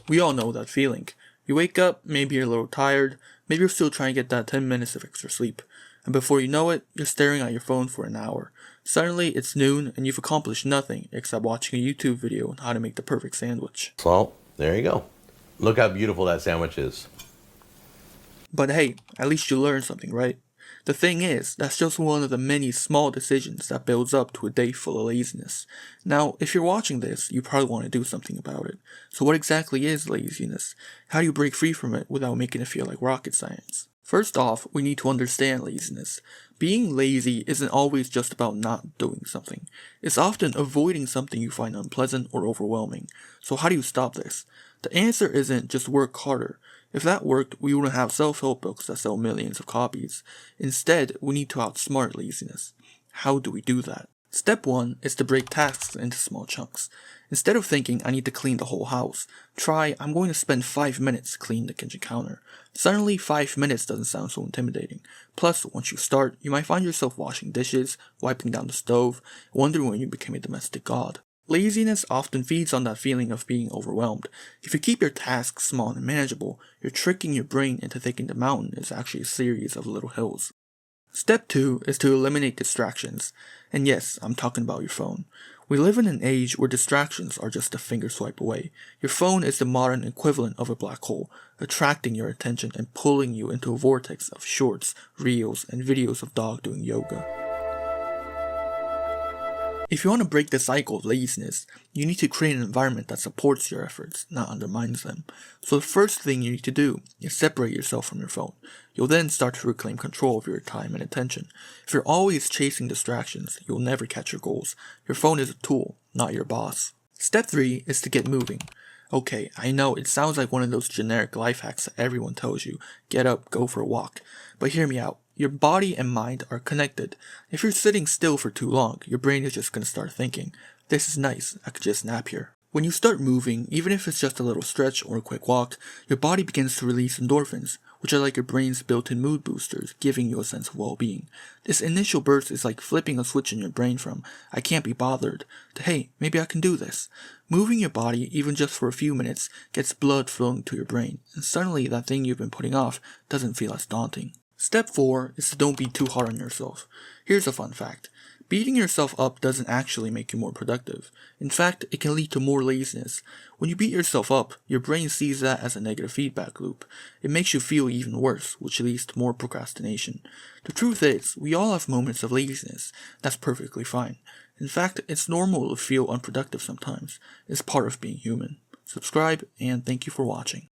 We all know that feeling. You wake up, maybe you're a little tired, maybe you're still trying to get that 10 minutes of extra sleep. And before you know it, you're staring at your phone for an hour. Suddenly, it's noon and you've accomplished nothing except watching a YouTube video on how to make the perfect sandwich. Well, there you go. Look how beautiful that sandwich is. But hey, at least you learned something, right? The thing is, that's just one of the many small decisions that builds up to a day full of laziness. Now, if you're watching this, you probably want to do something about it. So what exactly is laziness? How do you break free from it without making it feel like rocket science? First off, we need to understand laziness. Being lazy isn't always just about not doing something. It's often avoiding something you find unpleasant or overwhelming. So how do you stop this? The answer isn't just work harder. If that worked, we wouldn't have self-help books that sell millions of copies. Instead, we need to outsmart laziness. How do we do that? Step 1 is to break tasks into small chunks. Instead of thinking, I need to clean the whole house, try, I'm going to spend 5 minutes cleaning the kitchen counter. Suddenly, 5 minutes doesn't sound so intimidating. Plus, once you start, you might find yourself washing dishes, wiping down the stove, wondering when you became a domestic god. Laziness often feeds on that feeling of being overwhelmed. If you keep your tasks small and manageable, you're tricking your brain into thinking the mountain is actually a series of little hills. Step 2 is to eliminate distractions. And yes, I'm talking about your phone. We live in an age where distractions are just a finger swipe away. Your phone is the modern equivalent of a black hole, attracting your attention and pulling you into a vortex of shorts, reels, and videos of dog doing yoga. If you want to break the cycle of laziness, you need to create an environment that supports your efforts, not undermines them. So the first thing you need to do is separate yourself from your phone. You'll then start to reclaim control of your time and attention. If you're always chasing distractions, you'll never catch your goals. Your phone is a tool, not your boss. Step 3 is to get moving. Okay, I know it sounds like one of those generic life hacks that everyone tells you. Get up, go for a walk. But hear me out. Your body and mind are connected. If you're sitting still for too long, your brain is just going to start thinking, this is nice, I could just nap here. When you start moving, even if it's just a little stretch or a quick walk, your body begins to release endorphins, which are like your brain's built-in mood boosters, giving you a sense of well-being. This initial burst is like flipping a switch in your brain from, I can't be bothered, to hey, maybe I can do this. Moving your body, even just for a few minutes, gets blood flowing to your brain, and suddenly that thing you've been putting off doesn't feel as daunting. Step 4 is to don't be too hard on yourself. Here's a fun fact. Beating yourself up doesn't actually make you more productive. In fact, it can lead to more laziness. When you beat yourself up, your brain sees that as a negative feedback loop. It makes you feel even worse, which leads to more procrastination. The truth is, we all have moments of laziness. That's perfectly fine. In fact, it's normal to feel unproductive sometimes. It's part of being human. Subscribe, and thank you for watching.